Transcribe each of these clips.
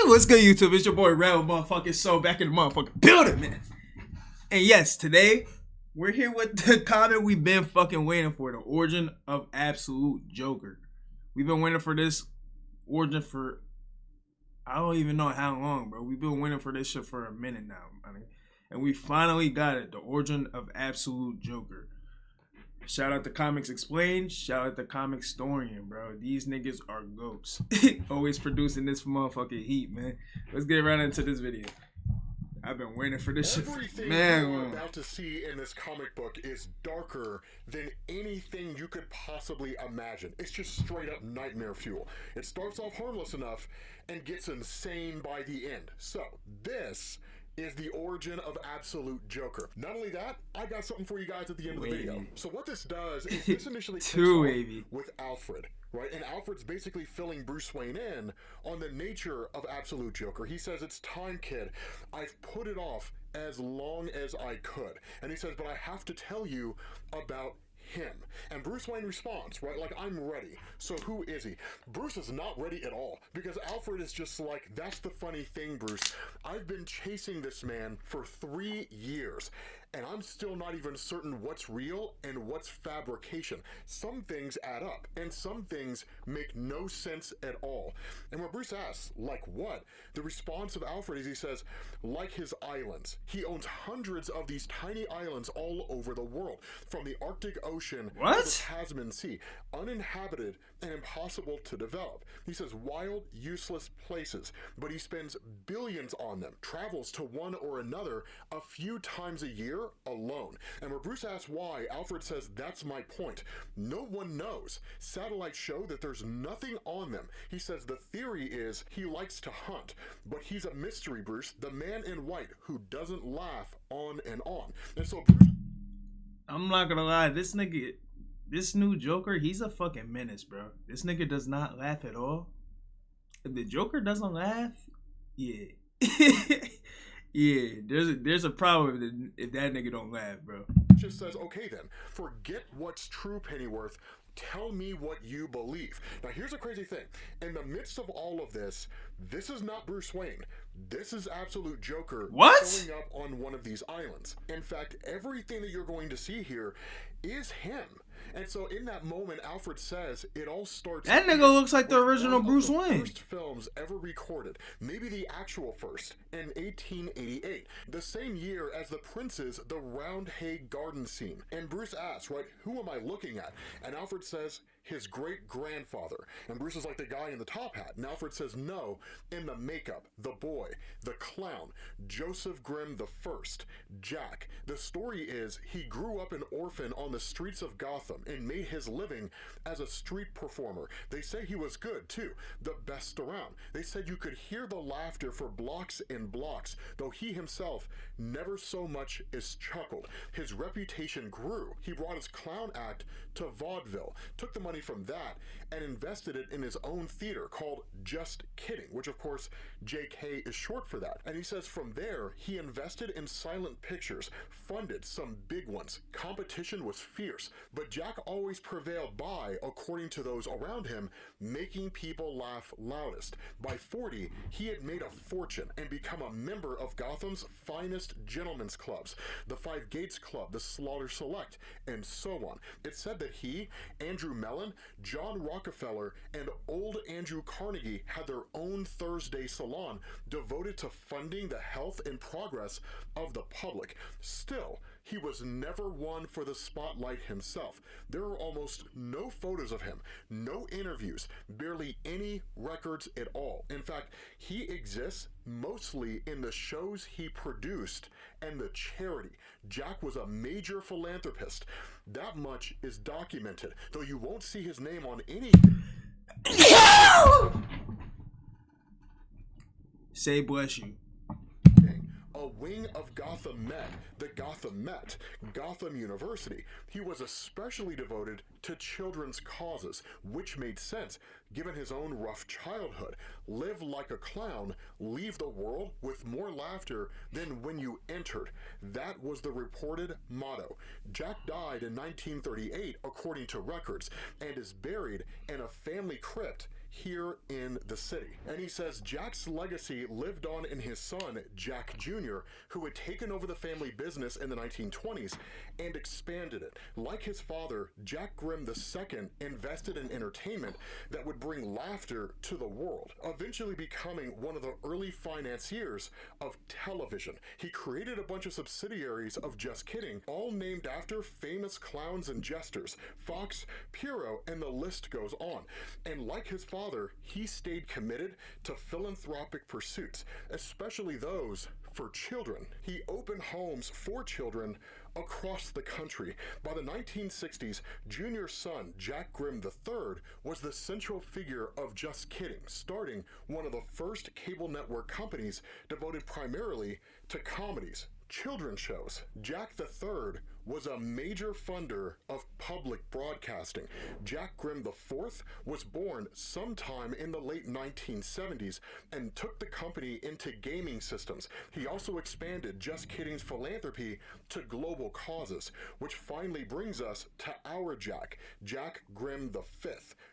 What's good, YouTube? It's your boy Rel motherfucking Soul back in the motherfucking building, man. And yes, today we're here with the comment we've been fucking waiting for, the origin of Absolute Joker. We've been waiting for this origin for I don't even know how long, bro. We've been waiting for this shit for a minute now, man. And we finally got it, the origin of Absolute Joker. Shout out to Comics Explained. Shout out to Comics Storian, bro. These niggas are goats. Always producing this motherfucking heat, man. Let's get right into this video. I've been waiting for this Everything shit. Man, you're about to see in this comic book is darker than anything you could possibly imagine. It's just straight up nightmare fuel. It starts off harmless enough and gets insane by the end. So, this is the origin of Absolute Joker. Not only that, I got something for you guys at the end of the video. So what this does is this initially kicks off with Alfred, right? And Alfred's basically filling Bruce Wayne in on the nature of Absolute Joker. He says, "It's time, kid. I've put it off as long as I could." And he says, "But I have to tell you about him." And Bruce Wayne responds, right, like, "I'm ready." So who is he? Bruce is not ready at all, because Alfred is just like, "That's the funny thing, Bruce. I've been chasing this man for 3 years, and I'm still not even certain what's real and what's fabrication. Some things add up, and some things make no sense at all." And when Bruce asks, like what? The response of Alfred is he says, like his islands. He owns hundreds of these tiny islands all over the world, from the Arctic Ocean to the Tasman Sea, uninhabited and impossible to develop. He says wild, useless places, but he spends billions on them, travels to one or another a few times a year alone. And when Bruce asks why, Alfred says, "That's my point. No one knows. Satellites show that there's nothing on them." He says the theory is he likes to hunt, but he's a mystery, Bruce, the man in white who doesn't laugh on and on. And so Bruce, I'm not gonna lie, this nigga, this new Joker, he's a fucking menace, bro. This nigga does not laugh at all. If the Joker doesn't laugh, yeah. Yeah, there's a problem if that nigga don't laugh, bro. just says, "Okay then, forget what's true, Pennyworth. Tell me what you believe." Now here's a crazy thing. In the midst of all of this, this is not Bruce Wayne. This is Absolute Joker showing up on one of these islands. In fact, everything that you're going to see here is him. And so in that moment, Alfred says it all starts. That nigga looks like the original Bruce Wayne. First films ever recorded, maybe the actual first, in 1888, the same year as the Prince's The Round Hay Garden scene. And Bruce asks, right, "Who am I looking at?" And Alfred says, "His great-grandfather." And Bruce is like, "The guy in the top hat." And Alfred says, "No, in the makeup, the boy, the clown, Joseph Grimm the First, Jack." The story is he grew up an orphan on the streets of Gotham and made his living as a street performer. They say he was good too, the best around. They said you could hear the laughter for blocks and blocks, though he himself never so much as chuckled. His reputation grew. He brought his clown act to vaudeville, took the money from that and invested it in his own theater called Just Kidding, which of course JK is short for that. And he says from there he invested in silent pictures, funded some big ones. Competition was fierce, but Jack always prevailed by, according to those around him, making people laugh loudest. By 40, he had made a fortune and become a member of Gotham's finest gentlemen's clubs, the Five Gates Club, the Slaughter Select, and so on. It's said that he, Andrew Mellon, John Rockefeller, and old Andrew Carnegie had their own Thursday salon devoted to funding the health and progress of the public. Still, he was never one for the spotlight himself. There are almost no photos of him, no interviews, barely any records at all. In fact, he exists mostly in the shows he produced and the charity. Jack was a major philanthropist. That much is documented, though you won't see his name on any... Say bless you. A wing of Gotham Met, the Gotham Met, Gotham University. He was especially devoted to children's causes, which made sense given his own rough childhood. Live like a clown, leave the world with more laughter than when you entered. That was the reported motto. Jack died in 1938, according to records, and is buried in a family crypt here in the city. And he says Jack's legacy lived on in his son, Jack Jr., who had taken over the family business in the 1920s and expanded it. Like his father, Jack Grimm II invested in entertainment that would bring laughter to the world, eventually becoming one of the early financiers of television. He created a bunch of subsidiaries of Just Kidding, all named after famous clowns and jesters, Fox, Pierrot, and the list goes on. And like his father, he stayed committed to philanthropic pursuits, especially those for children. He opened homes for children across the country. By the 1960s, Junior's son, Jack Grimm III, was the central figure of Just Kidding, starting one of the first cable network companies devoted primarily to comedies, children's shows. Jack III was a major funder of public broadcasting. Jack Grimm IV was born sometime in the late 1970s and took the company into gaming systems. He also expanded Just Kidding's philanthropy to global causes, which finally brings us to our Jack, Jack Grimm V.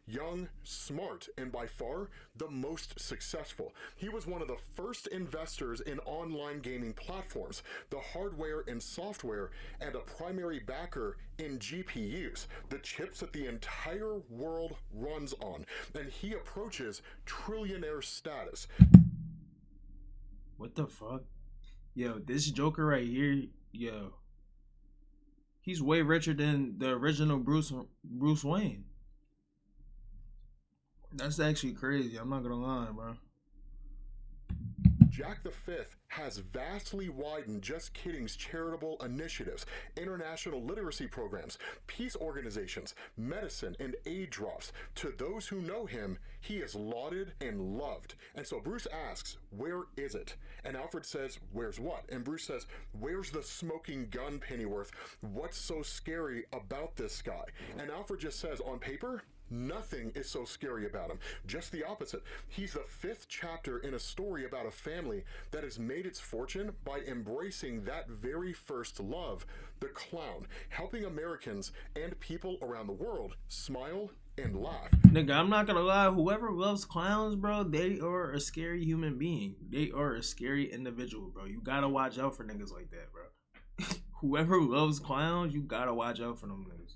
Young, smart, and by far the most successful. He was one of the first investors in online gaming platforms, the hardware and software, and a primary backer in GPUs, the chips that the entire world runs on, and he approaches trillionaire status. What the fuck? Yo, this Joker right here, yo, he's way richer than the original Bruce Wayne. That's actually crazy. I'm not gonna lie, bro. Jack V has vastly widened Just Kidding's charitable initiatives, international literacy programs, peace organizations, medicine, and aid drops. To those who know him, he is lauded and loved. And so Bruce asks, where is it? And Alfred says, where's what? And Bruce says, where's the smoking gun, Pennyworth? What's so scary about this guy? And Alfred just says, on paper, nothing is so scary about him. Just the opposite. He's the fifth chapter in a story about a family that has made its fortune by embracing that very first love, the clown, helping Americans and people around the world smile and laugh. Nigga, I'm not gonna lie. Whoever loves clowns, bro, they are a scary human being. They are a scary individual, bro. You gotta watch out for niggas like that, bro. Whoever loves clowns, you gotta watch out for them niggas.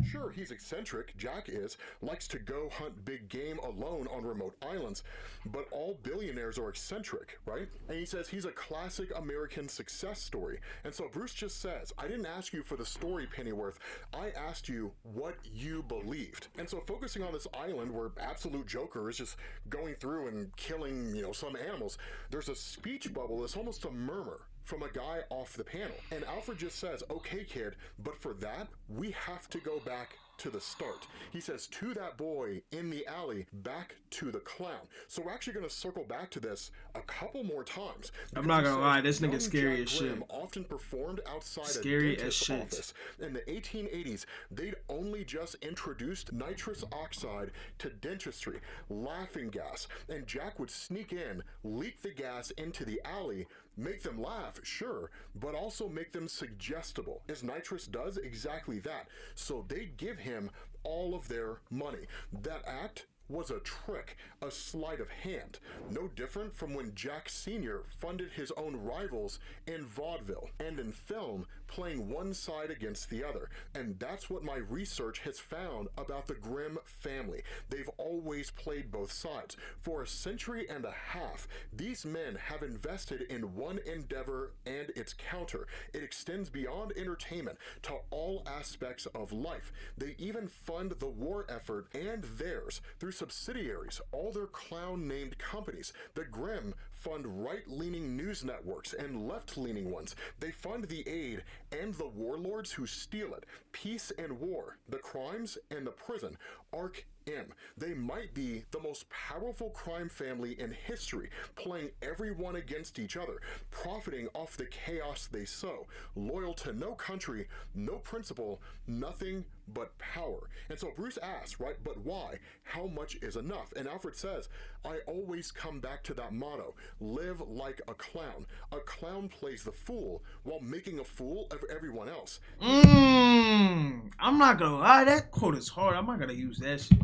Sure, he's eccentric, Jack is, likes to go hunt big game alone on remote islands, but all billionaires are eccentric, right? And he says he's a classic American success story. And so Bruce just says, I didn't ask you for the story, Pennyworth. I asked you what you believed. And so focusing on this island where absolute Joker is just going through and killing, some animals, there's a speech bubble that's almost a murmur from a guy off the panel. And Alfred just says, okay, kid, but for that, we have to go back to the start. He says, to that boy in the alley, back to the clown. So we're actually going to circle back to this a couple more times. I'm not going to lie, this nigga's scary as shit. Often performed outside scary a dentist's as office. In the 1880s, they'd only just introduced nitrous oxide to dentistry, laughing gas, and Jack would sneak in, leak the gas into the alley, make them laugh, sure, but also make them suggestible, as nitrous does exactly that. So they'd give him all of their money. That act was a trick, a sleight of hand, no different from when Jack Sr. funded his own rivals in vaudeville and in film, playing one side against the other. And that's what my research has found about the Grimm family. They've always played both sides. For a century and a half, these men have invested in one endeavor and its counter. It extends beyond entertainment to all aspects of life. They even fund the war effort and theirs through subsidiaries, all their clown-named companies. The Grimm fund right-leaning news networks and left-leaning ones. They fund the aid and the warlords who steal it. Peace and war, the crimes and the prison. Arc M. They might be the most powerful crime family in history, playing everyone against each other, profiting off the chaos they sow, loyal to no country, no principle, nothing but power. And so Bruce asks, right, but why? How much is enough? And Alfred says, I always come back to that motto, live like a clown. A clown plays the fool while making a fool of everyone else. I'm not gonna lie, that quote is hard. I'm not gonna use that shit.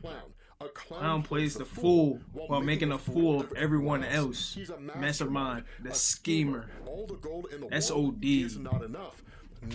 Clown, A Clown plays the fool while making a fool of everyone else. He's a Mastermind, the schemer. All the gold in the That's world OD. is not enough.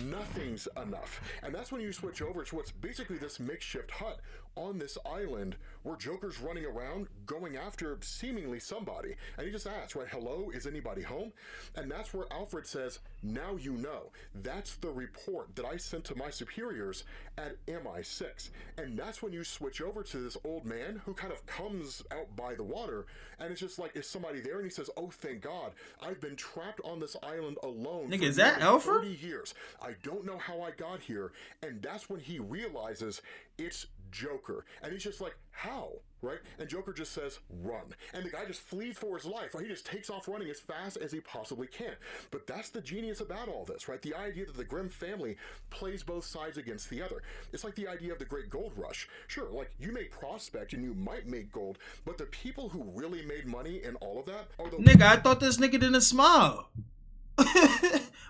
Nothing's enough. And that's when you switch over to what's basically this makeshift hut on this island where Joker's running around going after seemingly somebody. And he just asks, right, hello, is anybody home? And that's where Alfred says, now you know. That's the report that I sent to my superiors at MI6. And that's when you switch over to this old man who kind of comes out by the water, and it's just like, is somebody there? And he says, oh, thank God, I've been trapped on this island alone Nigga, for is that nearly Alfred? 30 years. I don't know how I got here. And that's when he realizes it's Joker. And he's just like, how? Right? And Joker just says, run. And the guy just flees for his life, right? He just takes off running as fast as he possibly can. But that's the genius about all this, right? The idea that the Grimm family plays both sides against the other. It's like the idea of the Great Gold Rush. Sure, like, you may prospect and you might make gold, but the people who really made money in all of that are the... Nigga, I thought this nigga didn't smile.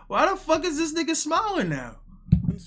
Why the fuck is this nigga smiling now?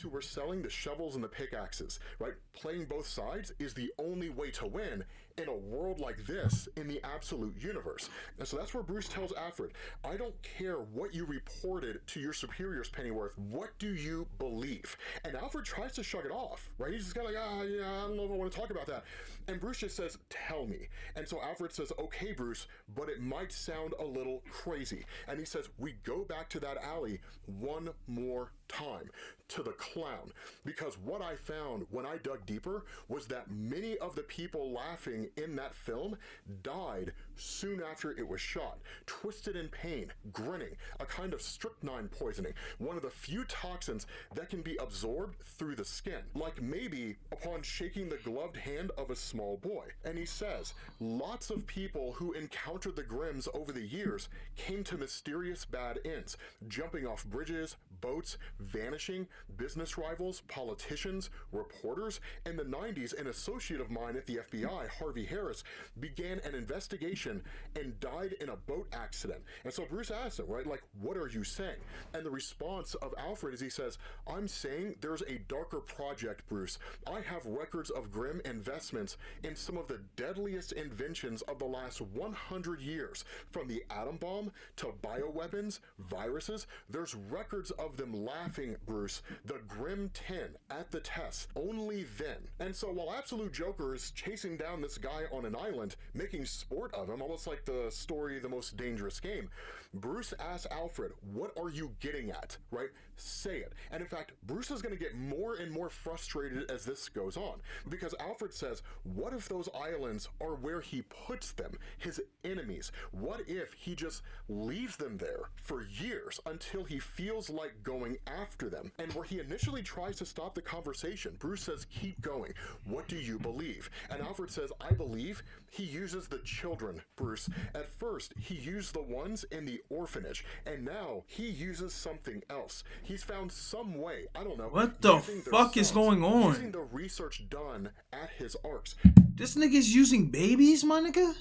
Who were selling the shovels and the pickaxes, right? Playing both sides is the only way to win in a world like this in the absolute universe. And so that's where Bruce tells Alfred, I don't care what you reported to your superiors, Pennyworth. What do you believe? And Alfred tries to shrug it off, right? He's just kind of like, yeah, I don't know if I want to talk about that. And Bruce just says, tell me. And so Alfred says, okay, Bruce, but it might sound a little crazy. And he says, we go back to that alley one more time, to the clown, because what I found when I dug deeper was that many of the people laughing in that film died soon after it was shot, twisted in pain, grinning, a kind of strychnine poisoning, one of the few toxins that can be absorbed through the skin, like maybe upon shaking the gloved hand of a small boy. And he says, lots of people who encountered the Grimms over the years came to mysterious bad ends, jumping off bridges, boats, vanishing, business rivals, politicians, reporters. In the 90s, an associate of mine at the FBI, Harvey Harris, began an investigation and died in a boat accident. And so Bruce asks him, right, like, what are you saying? And the response of Alfred is he says, I'm saying there's a darker project, Bruce. I have records of Grimm investments in some of the deadliest inventions of the last 100 years, from the atom bomb to bioweapons, viruses. There's records of them laughing, Bruce, the Grimm 10 at the test, only then. And so while Absolute Joker is chasing down this guy on an island, making sport of him, almost like the story The Most Dangerous Game, Bruce asks Alfred, what are you getting at, right? Say it. And in fact, Bruce is going to get more and more frustrated as this goes on, because Alfred says, what if those islands are where he puts them, his enemies? What if he just leaves them there for years until he feels like going after them? And where he initially tries to stop the conversation, Bruce says, keep going. What do you believe? And Alfred says, I believe he uses the children, Bruce. At first, he used the ones in the orphanage, and now he uses something else. He's found some way, I don't know. What the fuck is going on? Using the research done at his arcs. This nigga's using babies, my nigga?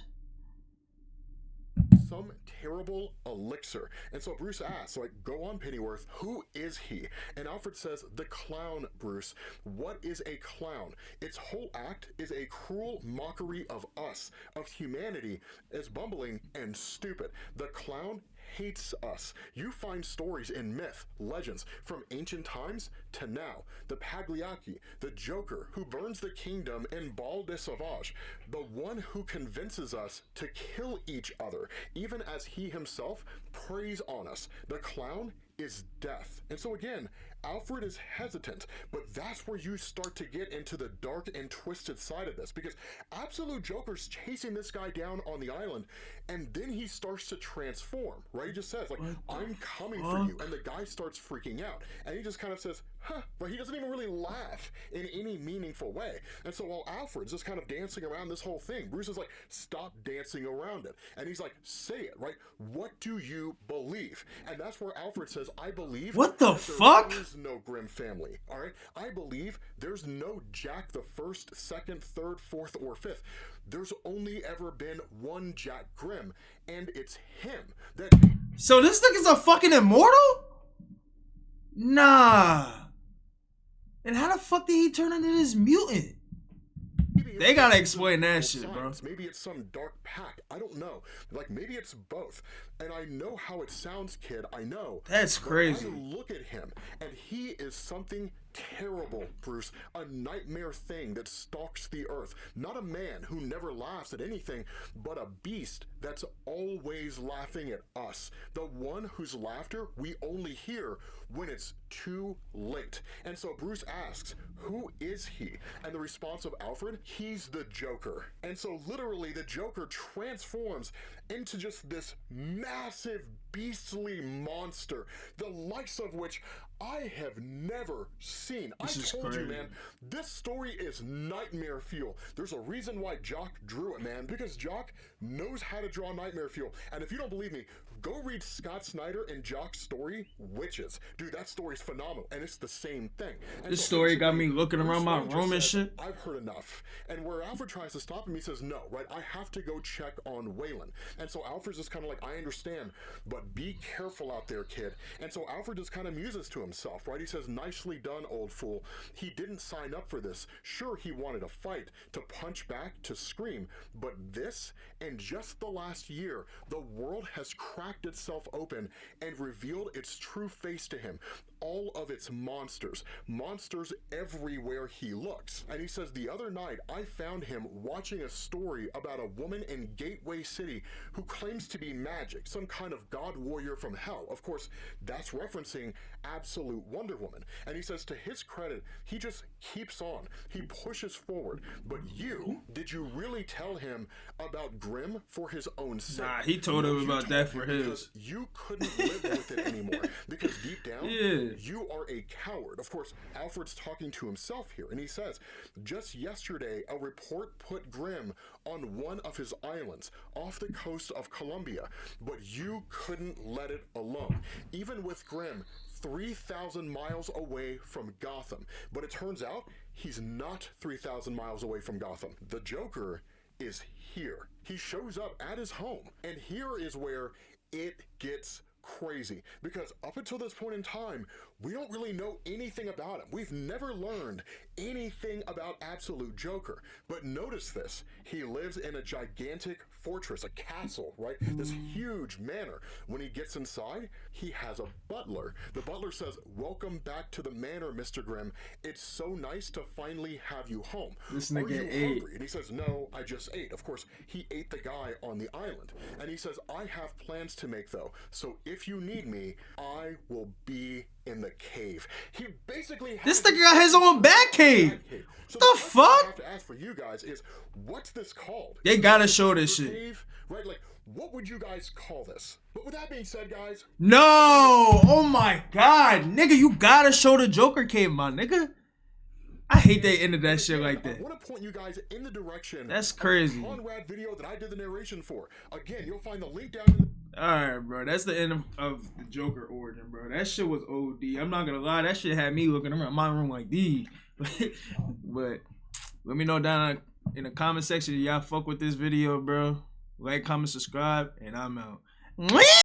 Some terrible elixir. And so Bruce asks, like, go on, Pennyworth, who is he? And Alfred says, the clown, Bruce. What is a clown? Its whole act is a cruel mockery of us, of humanity, as bumbling and stupid. The clown hates us. You find stories in myth, legends, from ancient times to now. The Pagliacci, the Joker who burns the kingdom in Bal de Sauvage, the one who convinces us to kill each other, even as he himself preys on us. The clown is death. And so again, Alfred is hesitant, but that's where you start to get into the dark and twisted side of this, because Absolute Joker's chasing this guy down on the island, and then he starts to transform, right? He just says, like, I'm coming for you, and the guy starts freaking out, and he just kind of says, huh, but he doesn't even really laugh in any meaningful way. And so while Alfred's just kind of dancing around this whole thing, Bruce is like, stop dancing around it. And he's like, say it, right? What do you believe? And that's where Alfred says, I believe what the that fuck? There is no Grimm family, all right? I believe there's no Jack the 1st, 2nd, 3rd, 4th, or 5th. There's only ever been one Jack Grimm, and it's him. So this nigga's a fucking immortal? Nah. And how the fuck did he turn into this mutant? Maybe They gotta explain that shit, bro. Maybe it's some dark pact. I don't know. Like, maybe it's both. And I know how it sounds, kid. I know. That's crazy. I look at him, and he is something terrible, Bruce. A nightmare thing that stalks the earth. Not a man who never laughs at anything, but a beast that's always laughing at us. The one whose laughter we only hear when it's too late. And so Bruce asks, who is he? And the response of Alfred, he's the Joker. And so literally the Joker transforms into just this massive beastly monster, the likes of which I have never seen. I told you, man, this story is nightmare fuel. There's a reason why Jock drew it, man, because Jock knows how to draw nightmare fuel. And if you don't believe me, go read Scott Snyder and Jock's story, Witches. Dude, that story's phenomenal, and it's the same thing. And this story got me looking around my room and shit. I've heard enough. And where Alfred tries to stop him, he says, no, right? I have to go check on Waylon. And so Alfred's just kind of like, I understand, but be careful out there, kid. And so Alfred just kind of muses to himself, right? He says, nicely done, old fool. He didn't sign up for this. Sure, he wanted a fight, to punch back, to scream. But this, in just the last year, the world has cracked itself open and revealed its true face to him. All of its monsters everywhere he looks. And he says, the other night I found him watching a story about a woman in Gateway City who claims to be magic, some kind of god warrior from hell. Of course, that's referencing absolute Wonder Woman. And he says, to his credit, he just keeps on. He pushes forward. But you, did you really tell him about Grimm for his own sake? Nah, he told him about that for his. You couldn't live with it anymore. Because deep down, you are a coward. Of course, Alfred's talking to himself here, and he says, just yesterday, a report put Grimm on one of his islands off the coast of Colombia, but you couldn't let it alone. Even with Grimm 3,000 miles away from Gotham. But it turns out he's not 3,000 miles away from Gotham. The Joker is here. He shows up at his home, and here is where it gets crazy, because up until this point in time, we don't really know anything about him. We've never learned anything about Absolute Joker. But notice this, he lives in a gigantic fortress, a castle, right? This huge manor. When he gets inside, he has a butler. The butler says, welcome back to the manor, Mr. Grimm. It's so nice to finally have you home. This Are nigga you ate. hungry? And he says, no, I just ate. Of course, he ate the guy on the island. And he says, I have plans to make though. So if you need me, I will be in the cave. He basically this nigga got his own bat cave. So the fuck? I have to ask for you guys is, what's this called? They gotta show this shit. Cave? Right? Like, what would you guys call this? But with that being said, guys, no, oh my god, nigga, you gotta show the Joker cave, my nigga. I hate they ended that shit like that. I want to point you guys in the direction. That's crazy. Of the Conrad video that I did the narration for. Again, you'll find the link down in the. Alright, bro. That's the end of the Joker origin, bro. That shit was OD. I'm not gonna lie. That shit had me looking around my room like, D. But let me know down in the comment section if y'all fuck with this video, bro. Like, comment, subscribe, and I'm out.